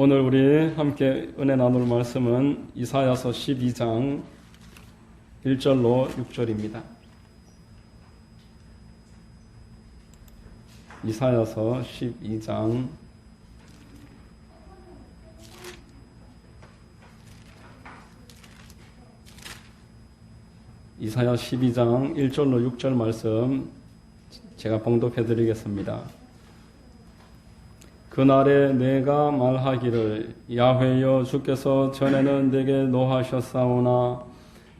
오늘 우리 함께 은혜 나눌 말씀은 이사야서 12장 1절로 6절입니다. 이사야서 12장 1절로 6절 말씀 제가 봉독해 드리겠습니다. 그날에 내가 말하기를 야훼여 주께서 전에는 내게 노하셨사오나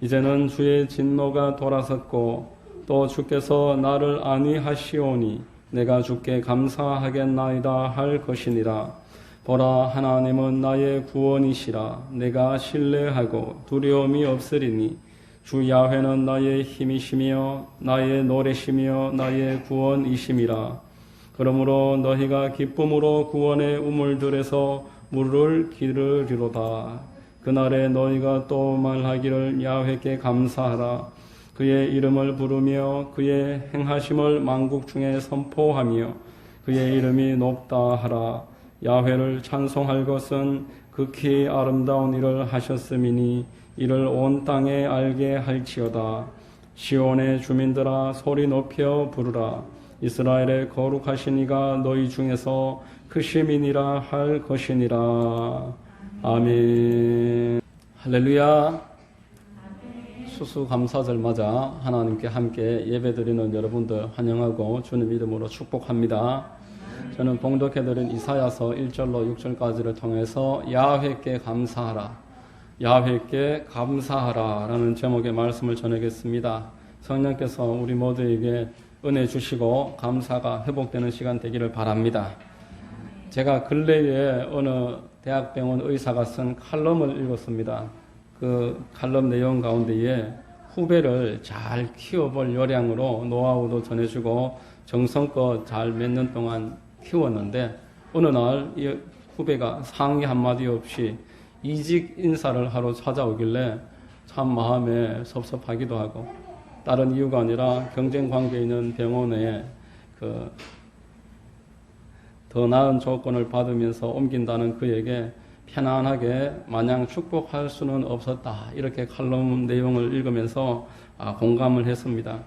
이제는 주의 진노가 돌아섰고 또 주께서 나를 아니하시오니 내가 주께 감사하겠나이다 할 것이니라. 보라, 하나님은 나의 구원이시라. 내가 신뢰하고 두려움이 없으리니 주 야훼는 나의 힘이시며 나의 노래시며 나의 구원이심이라. 그러므로 너희가 기쁨으로 구원의 우물들에서 물을 기르리로다. 그날에 너희가 또 말하기를 야훼께 감사하라. 그의 이름을 부르며 그의 행하심을 만국 중에 선포하며 그의 이름이 높다 하라. 야훼를 찬송할 것은 극히 아름다운 일을 하셨음이니 이를 온 땅에 알게 할지어다. 시온의 주민들아 소리 높여 부르라. 이스라엘의 거룩하신 이가 너희 중에서 크심이니라 할 것이니라. 아멘. 할렐루야. 수수감사절 맞아 하나님께 함께 예배드리는 여러분들 환영하고 주님 이름으로 축복합니다. 저는 봉독해드린 이사야서 1절로 6절까지를 통해서 야훼께 감사하라, 야훼께 감사하라 라는 제목의 말씀을 전하겠습니다. 성령께서 우리 모두에게 은혜 주시고 감사가 회복되는 시간 되기를 바랍니다. 제가 근래에 어느 대학병원 의사가 쓴 칼럼을 읽었습니다. 그 칼럼 내용 가운데에 후배를 잘 키워볼 요량으로 노하우도 전해주고 정성껏 잘 몇 년 동안 키웠는데 어느 날 이 후배가 상의 한마디 없이 이직 인사를 하러 찾아오길래 참 마음에 섭섭하기도 하고, 다른 이유가 아니라 경쟁 관계에 있는 병원에 더 나은 조건을 받으면서 옮긴다는 그에게 편안하게 마냥 축복할 수는 없었다. 이렇게 칼럼 내용을 읽으면서 공감을 했습니다.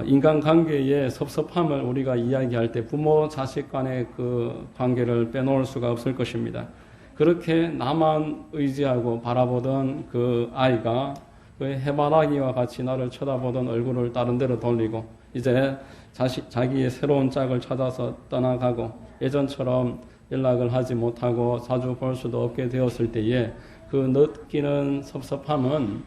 인간관계의 섭섭함을 우리가 이야기할 때 부모 자식 간의 그 관계를 빼놓을 수가 없을 것입니다. 그렇게 나만 의지하고 바라보던 그 아이가 그 해바라기와 같이 나를 쳐다보던 얼굴을 다른 데로 돌리고 이제 자기의 새로운 짝을 찾아서 떠나가고 예전처럼 연락을 하지 못하고 자주 볼 수도 없게 되었을 때에 그 느끼는 섭섭함을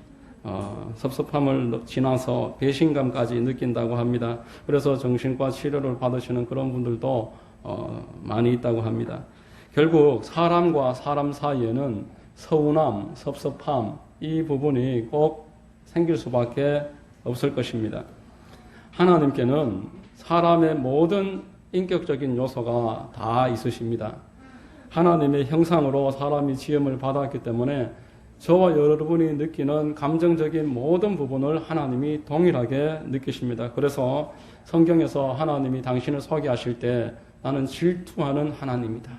지나서 배신감까지 느낀다고 합니다. 그래서 정신과 치료를 받으시는 그런 분들도 많이 있다고 합니다. 결국 사람과 사람 사이에는 서운함, 섭섭함, 이 부분이 꼭 생길 수밖에 없을 것입니다. 하나님께는 사람의 모든 인격적인 요소가 다 있으십니다. 하나님의 형상으로 사람이 지음을 받았기 때문에 저와 여러분이 느끼는 감정적인 모든 부분을 하나님이 동일하게 느끼십니다. 그래서 성경에서 하나님이 당신을 소개하실 때 나는 질투하는 하나님이다.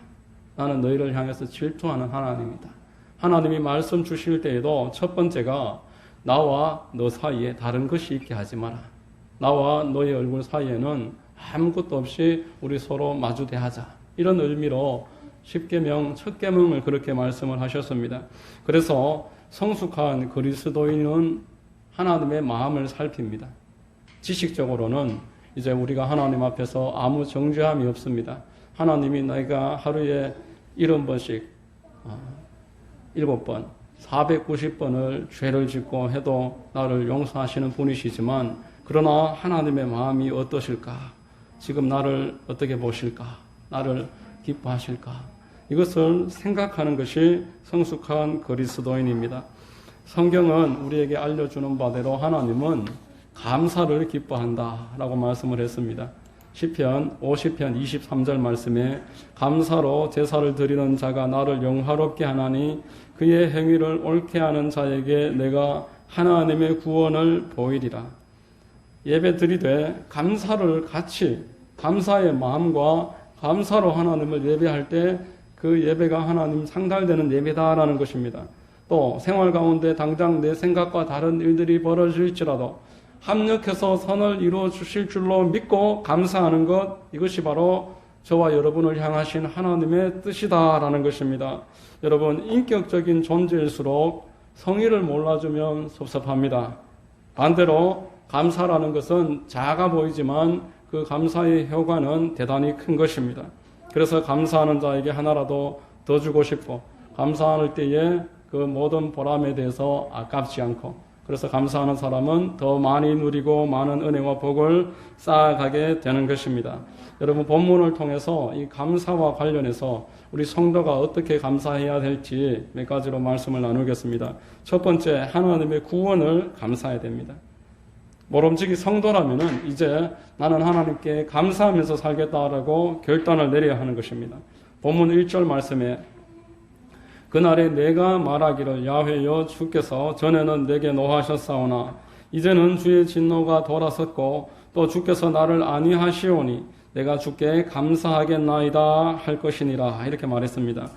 나는 너희를 향해서 질투하는 하나님이다. 하나님이 말씀 주실 때에도 첫 번째가 나와 너 사이에 다른 것이 있게 하지 마라. 나와 너의 얼굴 사이에는 아무것도 없이 우리 서로 마주 대하자. 이런 의미로 10계명, 첫 계명을 그렇게 말씀을 하셨습니다. 그래서 성숙한 그리스도인은 하나님의 마음을 살핍니다. 지식적으로는 이제 우리가 하나님 앞에서 아무 정죄함이 없습니다. 하나님이 내가 하루에 70번씩 7번, 490번을 죄를 짓고 해도 나를 용서하시는 분이시지만, 그러나 하나님의 마음이 어떠실까? 지금 나를 어떻게 보실까? 나를 기뻐하실까? 이것을 생각하는 것이 성숙한 그리스도인입니다. 성경은 우리에게 알려주는 바대로 하나님은 감사를 기뻐한다라고 말씀을 했습니다. 시편 50편 23절 말씀에 감사로 제사를 드리는 자가 나를 영화롭게 하나니 그의 행위를 옳게 하는 자에게 내가 하나님의 구원을 보이리라. 예배 드리되 감사를 같이, 감사의 마음과 감사로 하나님을 예배할 때 그 예배가 하나님 상달되는 예배다라는 것입니다. 또 생활 가운데 당장 내 생각과 다른 일들이 벌어질지라도 합력해서 선을 이루어 주실 줄로 믿고 감사하는 것, 이것이 바로 저와 여러분을 향하신 하나님의 뜻이다라는 것입니다. 여러분, 인격적인 존재일수록 성의를 몰라주면 섭섭합니다. 반대로 감사라는 것은 작아 보이지만 그 감사의 효과는 대단히 큰 것입니다. 그래서 감사하는 자에게 하나라도 더 주고 싶고, 감사할 때에 그 모든 보람에 대해서 아깝지 않고, 그래서 감사하는 사람은 더 많이 누리고 많은 은혜와 복을 쌓아가게 되는 것입니다. 여러분, 본문을 통해서 이 감사와 관련해서 우리 성도가 어떻게 감사해야 될지 몇 가지로 말씀을 나누겠습니다. 첫 번째, 하나님의 구원을 감사해야 됩니다. 모름지기 성도라면은 이제 나는 하나님께 감사하면서 살겠다라고 결단을 내려야 하는 것입니다. 본문 1절 말씀에 그날에 내가 말하기를 야훼여 주께서 전에는 내게 노하셨사오나 이제는 주의 진노가 돌아섰고 또 주께서 나를 안위하시오니 내가 주께 감사하겠나이다 할 것이니라, 이렇게 말했습니다.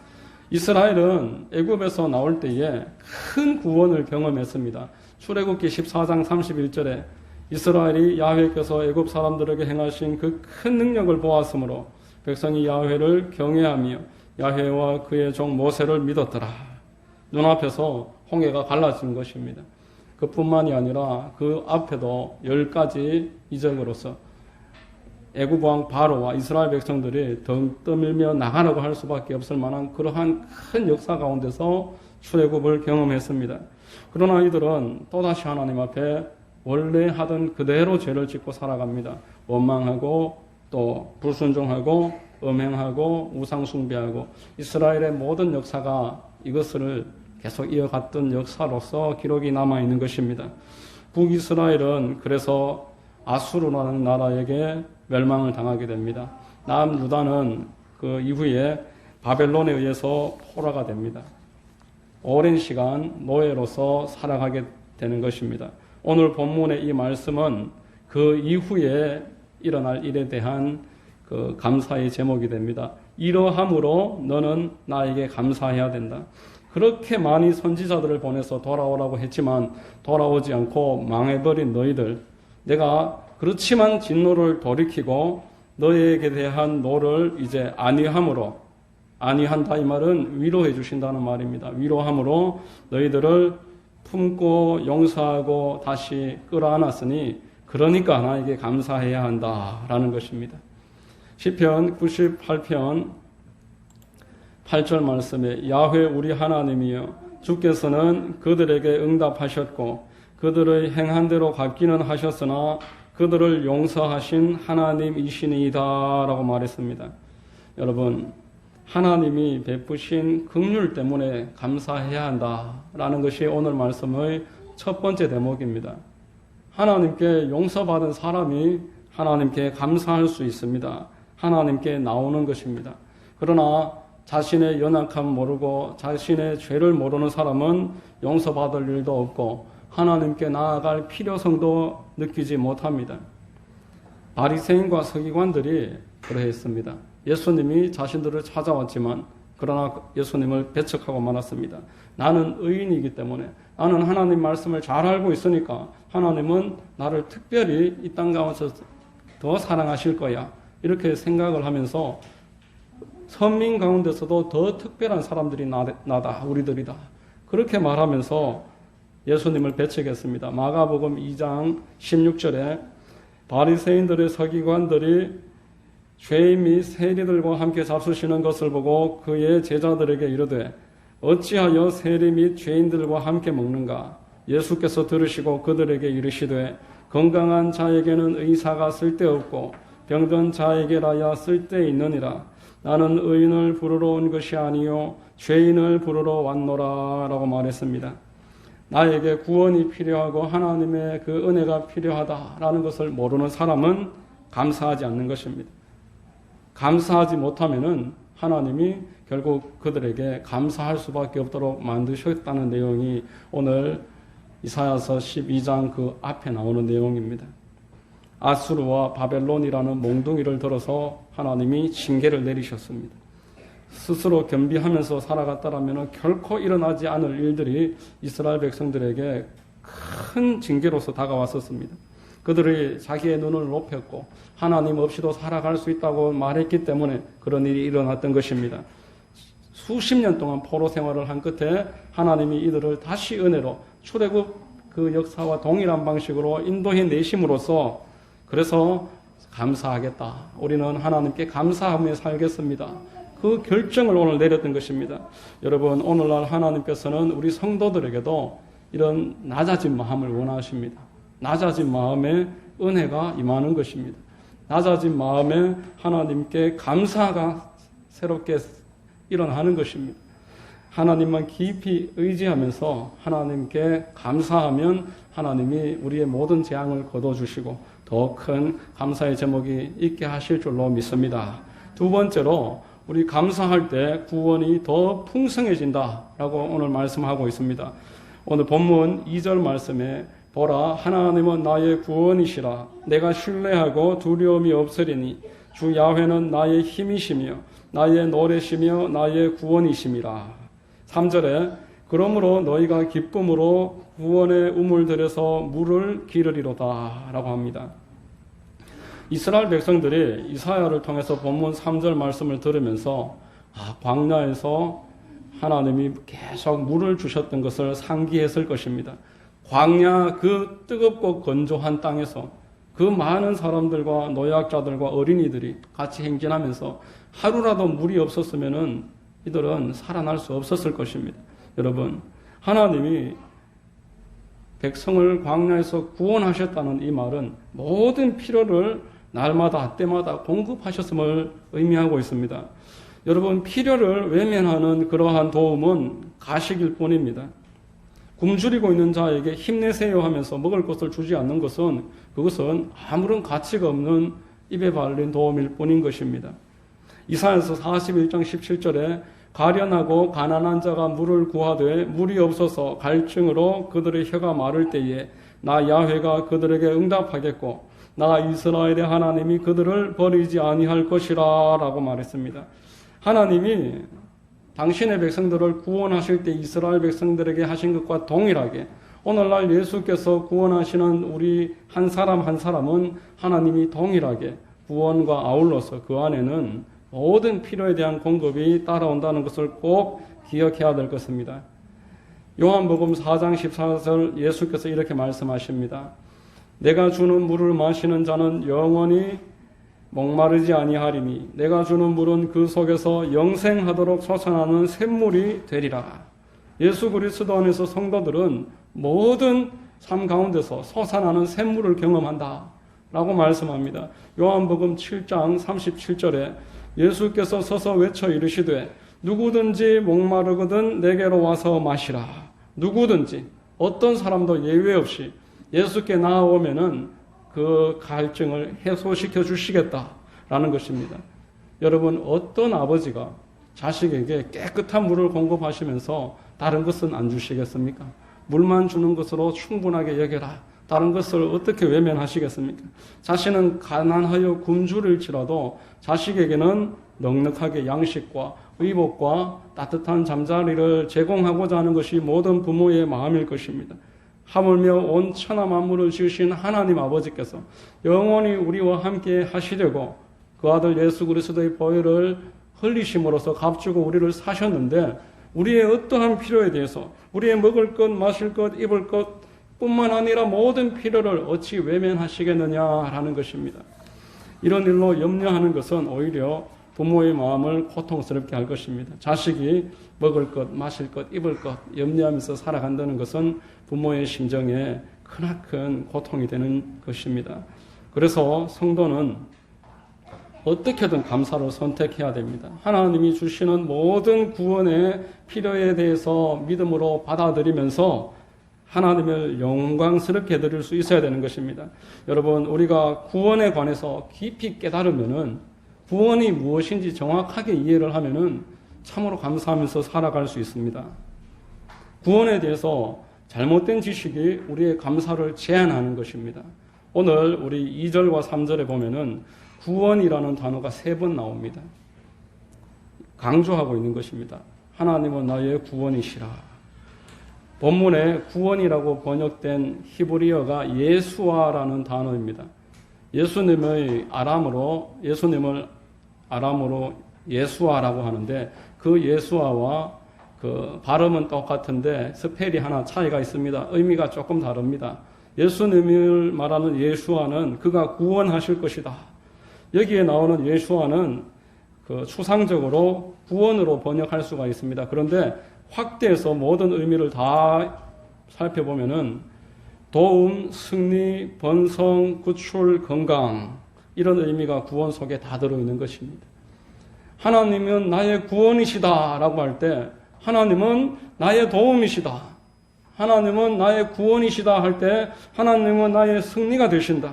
이스라엘은 애굽에서 나올 때에 큰 구원을 경험했습니다. 출애굽기 14장 31절에 이스라엘이 야훼께서 애굽 사람들에게 행하신 그 큰 능력을 보았으므로 백성이 야훼를 경외하며 야훼와 그의 종 모세를 믿었더라. 눈앞에서 홍해가 갈라진 것입니다. 그뿐만이 아니라 그 앞에도 10가지 이적으로서 애굽 왕 바로와 이스라엘 백성들이 등 떠밀며 나가라고 할 수밖에 없을 만한 그러한 큰 역사 가운데서 출애굽을 경험했습니다. 그러나 이들은 또다시 하나님 앞에 원래 하던 그대로 죄를 짓고 살아갑니다. 원망하고 또 불순종하고 음행하고 우상숭배하고 이스라엘의 모든 역사가 이것을 계속 이어갔던 역사로서 기록이 남아있는 것입니다. 북이스라엘은 그래서 아수르라는 나라에게 멸망을 당하게 됩니다. 남유다는 그 이후에 바벨론에 의해서 포로가 됩니다. 오랜 시간 노예로서 살아가게 되는 것입니다. 오늘 본문의 이 말씀은 그 이후에 일어날 일에 대한 그 감사의 제목이 됩니다. 이러함으로 너는 나에게 감사해야 된다. 그렇게 많이 선지자들을 보내서 돌아오라고 했지만 돌아오지 않고 망해버린 너희들, 내가 그렇지만 진노를 돌이키고 너희에게 대한 노를 이제 안위함으로, 안위한다 이 말은 위로해 주신다는 말입니다. 위로함으로 너희들을 품고 용서하고 다시 끌어안았으니 그러니까 나에게 감사해야 한다라는 것입니다. 시편 98편 8절 말씀에 야훼 우리 하나님이여 주께서는 그들에게 응답하셨고 그들의 행한 대로 갚기는 하셨으나 그들을 용서하신 하나님이시니이다 라고 말했습니다. 여러분, 하나님이 베푸신 긍휼 때문에 감사해야 한다라는 것이 오늘 말씀의 첫 번째 대목입니다. 하나님께 용서받은 사람이 하나님께 감사할 수 있습니다. 하나님께 나오는 것입니다. 그러나 자신의 연약함 모르고 자신의 죄를 모르는 사람은 용서받을 일도 없고 하나님께 나아갈 필요성도 느끼지 못합니다. 바리새인과 서기관들이 그러했습니다. 예수님이 자신들을 찾아왔지만 그러나 예수님을 배척하고 말았습니다. 나는 의인이기 때문에, 나는 하나님 말씀을 잘 알고 있으니까 하나님은 나를 특별히 이 땅 가운데서 더 사랑하실 거야, 이렇게 생각을 하면서 선민 가운데서도 더 특별한 사람들이 나다, 우리들이다, 그렇게 말하면서 예수님을 배척했습니다. 마가복음 2장 16절에 바리새인들의 서기관들이 죄인 및 세리들과 함께 잡수시는 것을 보고 그의 제자들에게 이르되 어찌하여 세리 및 죄인들과 함께 먹는가? 예수께서 들으시고 그들에게 이르시되 건강한 자에게는 의사가 쓸데없고 병든 자에게라야 쓸데있느니라. 나는 의인을 부르러 온 것이 아니요 죄인을 부르러 왔노라 라고 말했습니다. 나에게 구원이 필요하고 하나님의 그 은혜가 필요하다라는 것을 모르는 사람은 감사하지 않는 것입니다. 감사하지 못하면은 하나님이 결국 그들에게 감사할 수밖에 없도록 만드셨다는 내용이 오늘 이사야서 12장 그 앞에 나오는 내용입니다. 아수르와 바벨론이라는 몽둥이를 들어서 하나님이 징계를 내리셨습니다. 스스로 겸비하면서 살아갔다라면 결코 일어나지 않을 일들이 이스라엘 백성들에게 큰 징계로서 다가왔었습니다. 그들이 자기의 눈을 높였고 하나님 없이도 살아갈 수 있다고 말했기 때문에 그런 일이 일어났던 것입니다. 수십 년 동안 포로 생활을 한 끝에 하나님이 이들을 다시 은혜로 출애굽 그 역사와 동일한 방식으로 인도해 내심으로써 그래서 감사하겠다. 우리는 하나님께 감사하며 살겠습니다. 그 결정을 오늘 내렸던 것입니다. 여러분, 오늘날 하나님께서는 우리 성도들에게도 이런 낮아진 마음을 원하십니다. 낮아진 마음에 은혜가 임하는 것입니다. 낮아진 마음에 하나님께 감사가 새롭게 일어나는 것입니다. 하나님만 깊이 의지하면서 하나님께 감사하면 하나님이 우리의 모든 재앙을 거둬주시고 더 큰 감사의 제목이 있게 하실 줄로 믿습니다. 두 번째로 우리 감사할 때 구원이 더 풍성해진다라고 오늘 말씀하고 있습니다. 오늘 본문 2절 말씀에 보라 하나님은 나의 구원이시라 내가 신뢰하고 두려움이 없으리니 주 야훼는 나의 힘이시며 나의 노래시며 나의 구원이심이라. 3절에 그러므로 너희가 기쁨으로 구원의 우물 들여서 물을 기르리로다 라고 합니다. 이스라엘 백성들이 이사야를 통해서 본문 3절 말씀을 들으면서 광야에서 하나님이 계속 물을 주셨던 것을 상기했을 것입니다. 광야 그 뜨겁고 건조한 땅에서 그 많은 사람들과 노약자들과 어린이들이 같이 행진하면서 하루라도 물이 없었으면은 이들은 살아날 수 없었을 것입니다. 여러분, 하나님이 백성을 광야에서 구원하셨다는 이 말은 모든 필요를 날마다 때마다 공급하셨음을 의미하고 있습니다. 여러분, 필요를 외면하는 그러한 도움은 가식일 뿐입니다. 굶주리고 있는 자에게 힘내세요 하면서 먹을 것을 주지 않는 것은 그것은 아무런 가치가 없는 입에 발린 도움일 뿐인 것입니다. 이사야서 41장 17절에 가련하고 가난한 자가 물을 구하되 물이 없어서 갈증으로 그들의 혀가 마를 때에 나 야훼가 그들에게 응답하겠고 나 이스라엘의 하나님이 그들을 버리지 아니할 것이라 라고 말했습니다. 하나님이 당신의 백성들을 구원하실 때 이스라엘 백성들에게 하신 것과 동일하게 오늘날 예수께서 구원하시는 우리 한 사람 한 사람은 하나님이 동일하게 구원과 아울러서 그 안에는 모든 필요에 대한 공급이 따라온다는 것을 꼭 기억해야 될 것입니다. 요한복음 4장 14절 예수께서 이렇게 말씀하십니다. 내가 주는 물을 마시는 자는 영원히 목마르지 아니하리니 내가 주는 물은 그 속에서 영생하도록 솟아나는 샘물이 되리라. 예수 그리스도 안에서 성도들은 모든 삶 가운데서 솟아나는 샘물을 경험한다 라고 말씀합니다. 요한복음 7장 37절에 예수께서 서서 외쳐 이르시되 누구든지 목마르거든 내게로 와서 마시라. 누구든지 어떤 사람도 예외 없이 예수께 나아오면은 그 갈증을 해소시켜 주시겠다라는 것입니다. 여러분, 어떤 아버지가 자식에게 깨끗한 물을 공급하시면서 다른 것은 안 주시겠습니까? 물만 주는 것으로 충분하게 여겨라. 다른 것을 어떻게 외면하시겠습니까? 자신은 가난하여 굶주릴지라도 자식에게는 넉넉하게 양식과 의복과 따뜻한 잠자리를 제공하고자 하는 것이 모든 부모의 마음일 것입니다. 하물며 온 천하 만물을 지으신 하나님 아버지께서 영원히 우리와 함께 하시려고 그 아들 예수 그리스도의 보혈을 흘리심으로써 값주고 우리를 사셨는데 우리의 어떠한 필요에 대해서 우리의 먹을 것, 마실 것, 입을 것 뿐만 아니라 모든 필요를 어찌 외면하시겠느냐라는 것입니다. 이런 일로 염려하는 것은 오히려 부모의 마음을 고통스럽게 할 것입니다. 자식이 먹을 것, 마실 것, 입을 것 염려하면서 살아간다는 것은 부모의 심정에 크나큰 고통이 되는 것입니다. 그래서 성도는 어떻게든 감사를 선택해야 됩니다. 하나님이 주시는 모든 구원의 필요에 대해서 믿음으로 받아들이면서 하나님을 영광스럽게 드릴 수 있어야 되는 것입니다. 여러분, 우리가 구원에 관해서 깊이 깨달으면은 구원이 무엇인지 정확하게 이해를 하면은 참으로 감사하면서 살아갈 수 있습니다. 구원에 대해서 잘못된 지식이 우리의 감사를 제한하는 것입니다. 오늘 우리 2절과 3절에 보면은 구원이라는 단어가 3번 나옵니다. 강조하고 있는 것입니다. 하나님은 나의 구원이시라. 본문에 구원이라고 번역된 히브리어가 예수아라는 단어입니다. 예수님을 아람으로 예수아라고 하는데 그 예수아와 그 발음은 똑같은데 스펠이 하나 차이가 있습니다. 의미가 조금 다릅니다. 예수님을 말하는 예수아는 그가 구원하실 것이다. 여기에 나오는 예수아는 그 추상적으로 구원으로 번역할 수가 있습니다. 그런데 확대해서 모든 의미를 다 살펴보면은 도움, 승리, 번성, 구출, 건강 이런 의미가 구원 속에 다 들어있는 것입니다. 하나님은 나의 구원이시다 라고 할 때 하나님은 나의 도움이시다. 하나님은 나의 구원이시다 할 때 하나님은 나의 승리가 되신다.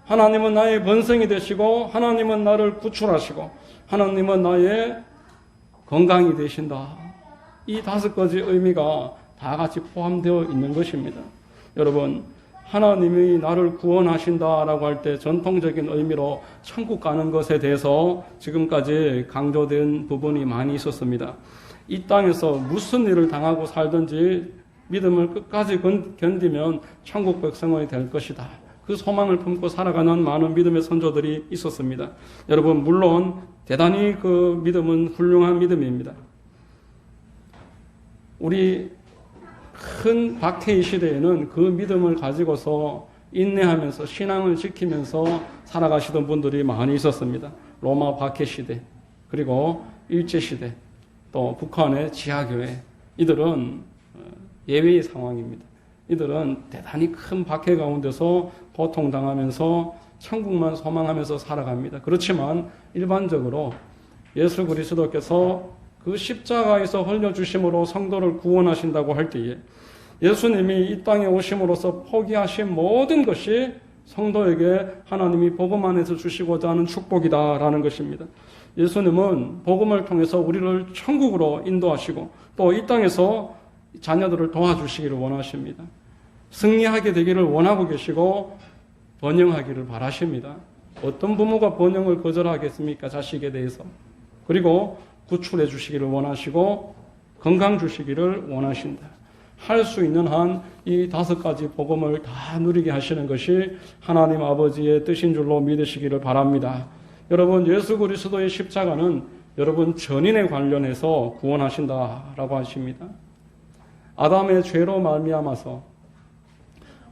하나님은 나의 번성이 되시고 하나님은 나를 구출하시고 하나님은 나의 건강이 되신다. 이 5가지 의미가 다 같이 포함되어 있는 것입니다. 여러분, 하나님이 나를 구원하신다라고 할 때 전통적인 의미로 천국 가는 것에 대해서 지금까지 강조된 부분이 많이 있었습니다. 이 땅에서 무슨 일을 당하고 살든지 믿음을 끝까지 견디면 천국 백성이 될 것이다. 그 소망을 품고 살아가는 많은 믿음의 선조들이 있었습니다. 여러분, 물론 대단히 그 믿음은 훌륭한 믿음입니다. 우리 큰 박해의 시대에는 그 믿음을 가지고서 인내하면서 신앙을 지키면서 살아가시던 분들이 많이 있었습니다. 로마 박해 시대, 그리고 일제시대, 또 북한의 지하교회, 이들은 예외의 상황입니다. 이들은 대단히 큰 박해 가운데서 고통당하면서 천국만 소망하면서 살아갑니다. 그렇지만 일반적으로 예수 그리스도께서 그 십자가에서 흘려주심으로 성도를 구원하신다고 할 때에 예수님이 이 땅에 오심으로써 포기하신 모든 것이 성도에게 하나님이 복음 안에서 주시고자 하는 축복이다라는 것입니다. 예수님은 복음을 통해서 우리를 천국으로 인도하시고 또 이 땅에서 자녀들을 도와주시기를 원하십니다. 승리하게 되기를 원하고 계시고 번영하기를 바라십니다. 어떤 부모가 번영을 거절하겠습니까? 자식에 대해서. 그리고 구출해 주시기를 원하시고 건강 주시기를 원하신다. 할 수 있는 한 이 5가지 복음을 다 누리게 하시는 것이 하나님 아버지의 뜻인 줄로 믿으시기를 바랍니다. 여러분, 예수 그리스도의 십자가는 여러분 전인에 관련해서 구원하신다라고 하십니다. 아담의 죄로 말미암아서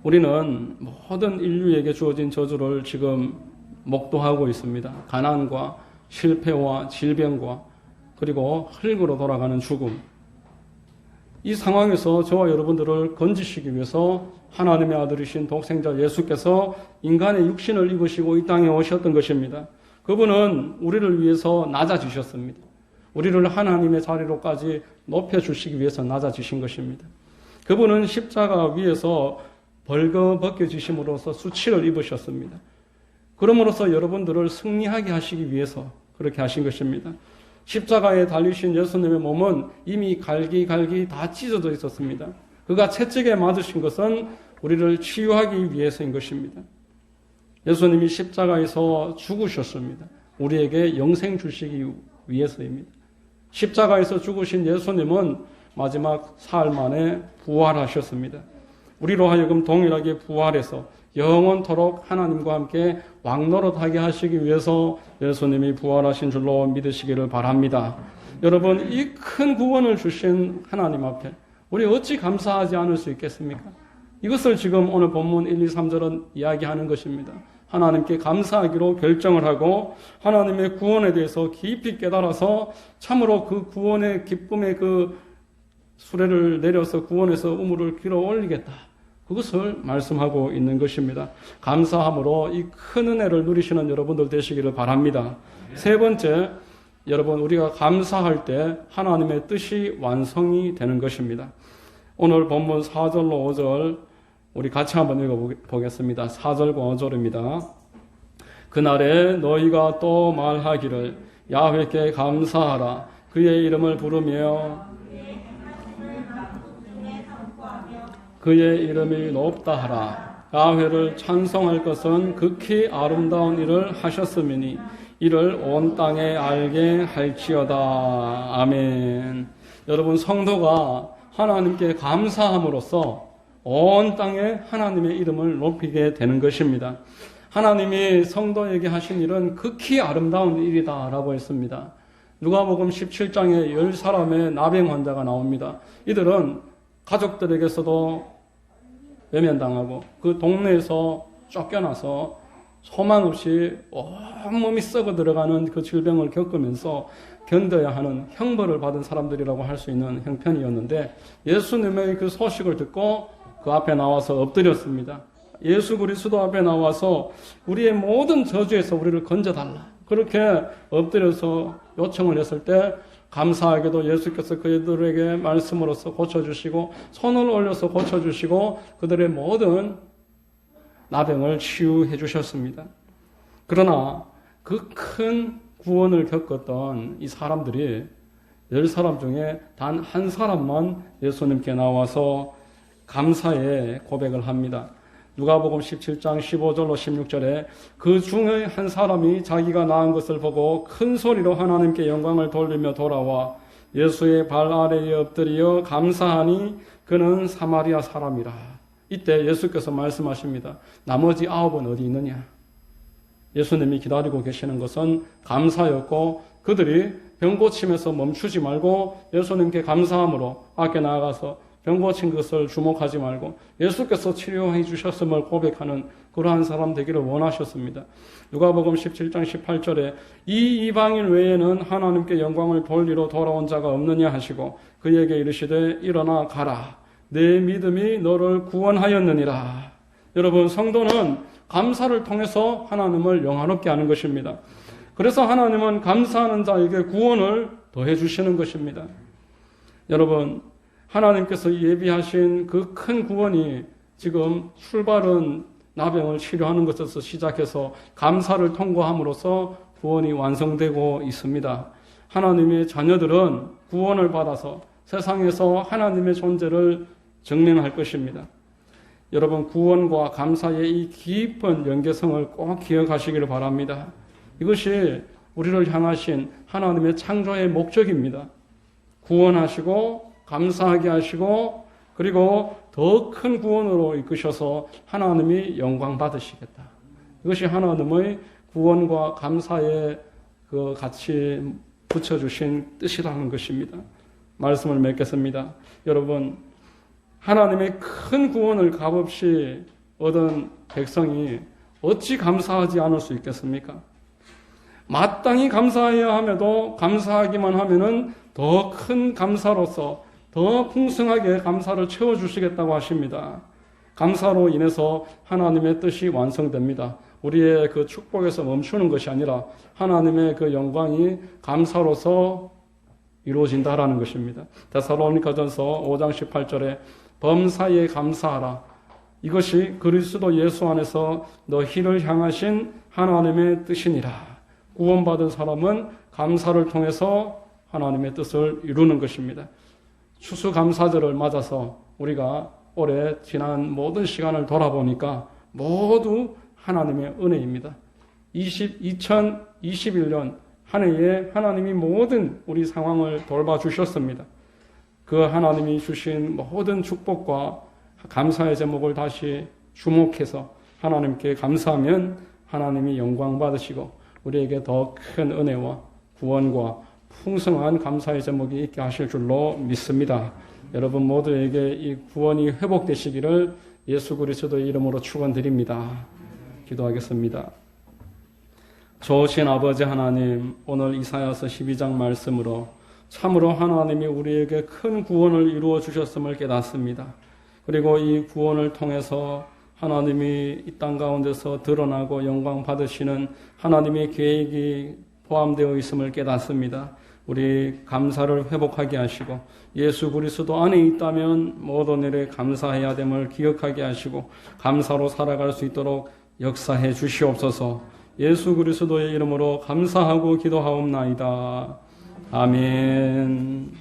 우리는 모든 인류에게 주어진 저주를 지금 목도하고 있습니다. 가난과 실패와 질병과 그리고 흙으로 돌아가는 죽음. 이 상황에서 저와 여러분들을 건지시기 위해서 하나님의 아들이신 독생자 예수께서 인간의 육신을 입으시고 이 땅에 오셨던 것입니다. 그분은 우리를 위해서 낮아지셨습니다. 우리를 하나님의 자리로까지 높여주시기 위해서 낮아지신 것입니다. 그분은 십자가 위에서 벌거벗겨지심으로써 수치를 입으셨습니다. 그러므로써 여러분들을 승리하게 하시기 위해서 그렇게 하신 것입니다. 십자가에 달리신 예수님의 몸은 이미 갈기갈기 다 찢어져 있었습니다. 그가 채찍에 맞으신 것은 우리를 치유하기 위해서인 것입니다. 예수님이 십자가에서 죽으셨습니다. 우리에게 영생 주시기 위해서입니다. 십자가에서 죽으신 예수님은 마지막 사흘 만에 부활하셨습니다. 우리로 하여금 동일하게 부활해서 영원토록 하나님과 함께 왕노릇하게 하시기 위해서 예수님이 부활하신 줄로 믿으시기를 바랍니다. 여러분, 이 큰 구원을 주신 하나님 앞에 우리 어찌 감사하지 않을 수 있겠습니까? 이것을 지금 오늘 본문 1, 2, 3절은 이야기하는 것입니다. 하나님께 감사하기로 결정을 하고 하나님의 구원에 대해서 깊이 깨달아서 참으로 그 구원의 기쁨의 그 수레를 내려서 구원에서 우물을 길어 올리겠다. 그것을 말씀하고 있는 것입니다. 감사함으로 이 큰 은혜를 누리시는 여러분들 되시기를 바랍니다. 세 번째, 여러분, 우리가 감사할 때 하나님의 뜻이 완성이 되는 것입니다. 오늘 본문 4절로 5절 우리 같이 한번 읽어보겠습니다. 4절과 5절입니다. 그날에 너희가 또 말하기를 야훼께 감사하라. 그의 이름을 부르며 그의 이름이 높다 하라. 야훼를 찬송할 것은 극히 아름다운 일을 하셨음이니 이를 온 땅에 알게 할지어다. 아멘. 여러분, 성도가 하나님께 감사함으로써 온 땅에 하나님의 이름을 높이게 되는 것입니다. 하나님이 성도에게 하신 일은 극히 아름다운 일이다라고 했습니다. 누가복음 17장에 10사람의 나병 환자가 나옵니다. 이들은 가족들에게서도 외면당하고 그 동네에서 쫓겨나서 소망 없이 온몸이 썩어 들어가는 그 질병을 겪으면서 견뎌야 하는 형벌을 받은 사람들이라고 할 수 있는 형편이었는데, 예수님의 그 소식을 듣고 그 앞에 나와서 엎드렸습니다. 예수 그리스도 앞에 나와서 우리의 모든 저주에서 우리를 건져달라, 그렇게 엎드려서 요청을 했을 때 감사하게도 예수께서 그들에게 말씀으로써 고쳐주시고 손을 올려서 고쳐주시고 그들의 모든 나병을 치유해 주셨습니다. 그러나 그 큰 구원을 겪었던 이 사람들이 10사람 중에 단 한 사람만 예수님께 나와서 감사의 고백을 합니다. 누가복음 17장 15절로 16절에 그 중에 한 사람이 자기가 낳은 것을 보고 큰 소리로 하나님께 영광을 돌리며 돌아와 예수의 발 아래에 엎드려 감사하니 그는 사마리아 사람이라. 이때 예수께서 말씀하십니다. 나머지 9은 어디 있느냐? 예수님이 기다리고 계시는 것은 감사였고, 그들이 병 고침에서 멈추지 말고 예수님께 감사함으로 밖에 나아가서 병 고친 것을 주목하지 말고 예수께서 치료해 주셨음을 고백하는 그러한 사람 되기를 원하셨습니다. 누가복음 17장 18절에 이 이방인 외에는 하나님께 영광을 돌리러 돌아온 자가 없느냐 하시고 그에게 이르시되 일어나 가라, 내 믿음이 너를 구원하였느니라. 여러분, 성도는 감사를 통해서 하나님을 영화롭게 하는 것입니다. 그래서 하나님은 감사하는 자에게 구원을 더해 주시는 것입니다. 여러분, 하나님께서 예비하신 그 큰 구원이 지금 출발은 나병을 치료하는 것에서 시작해서 감사를 통과함으로써 구원이 완성되고 있습니다. 하나님의 자녀들은 구원을 받아서 세상에서 하나님의 존재를 증명할 것입니다. 여러분, 구원과 감사의 이 깊은 연계성을 꼭 기억하시기를 바랍니다. 이것이 우리를 향하신 하나님의 창조의 목적입니다. 구원하시고 감사하게 하시고 그리고 더 큰 구원으로 이끄셔서 하나님이 영광 받으시겠다. 이것이 하나님의 구원과 감사에 그 같이 붙여주신 뜻이라는 것입니다. 말씀을 맺겠습니다. 여러분, 하나님의 큰 구원을 값없이 얻은 백성이 어찌 감사하지 않을 수 있겠습니까? 마땅히 감사해야 함에도 감사하기만 하면은 더 큰 감사로서 더 풍성하게 감사를 채워주시겠다고 하십니다. 감사로 인해서 하나님의 뜻이 완성됩니다. 우리의 그 축복에서 멈추는 것이 아니라 하나님의 그 영광이 감사로서 이루어진다라는 것입니다. 데살로니가전서 5장 18절에 범사에 감사하라. 이것이 그리스도 예수 안에서 너희를 향하신 하나님의 뜻이니라. 구원받은 사람은 감사를 통해서 하나님의 뜻을 이루는 것입니다. 추수감사절을 맞아서 우리가 올해 지난 모든 시간을 돌아보니까 모두 하나님의 은혜입니다. 2021년 한 해에 하나님이 모든 우리 상황을 돌봐주셨습니다. 그 하나님이 주신 모든 축복과 감사의 제목을 다시 주목해서 하나님께 감사하면 하나님이 영광 받으시고 우리에게 더 큰 은혜와 구원과 풍성한 감사의 제목이 있게 하실 줄로 믿습니다. 여러분 모두에게 이 구원이 회복되시기를 예수 그리스도의 이름으로 축원드립니다. 기도하겠습니다. 좋으신 아버지 하나님, 오늘 이사야서 12장 말씀으로 참으로 하나님이 우리에게 큰 구원을 이루어 주셨음을 깨닫습니다. 그리고 이 구원을 통해서 하나님이 이 땅 가운데서 드러나고 영광 받으시는 하나님의 계획이 포함되어 있음을 깨닫습니다. 우리 감사를 회복하게 하시고 예수 그리스도 안에 있다면 모든 일에 감사해야 됨을 기억하게 하시고 감사로 살아갈 수 있도록 역사해 주시옵소서. 예수 그리스도의 이름으로 감사하고 기도하옵나이다. 아멘.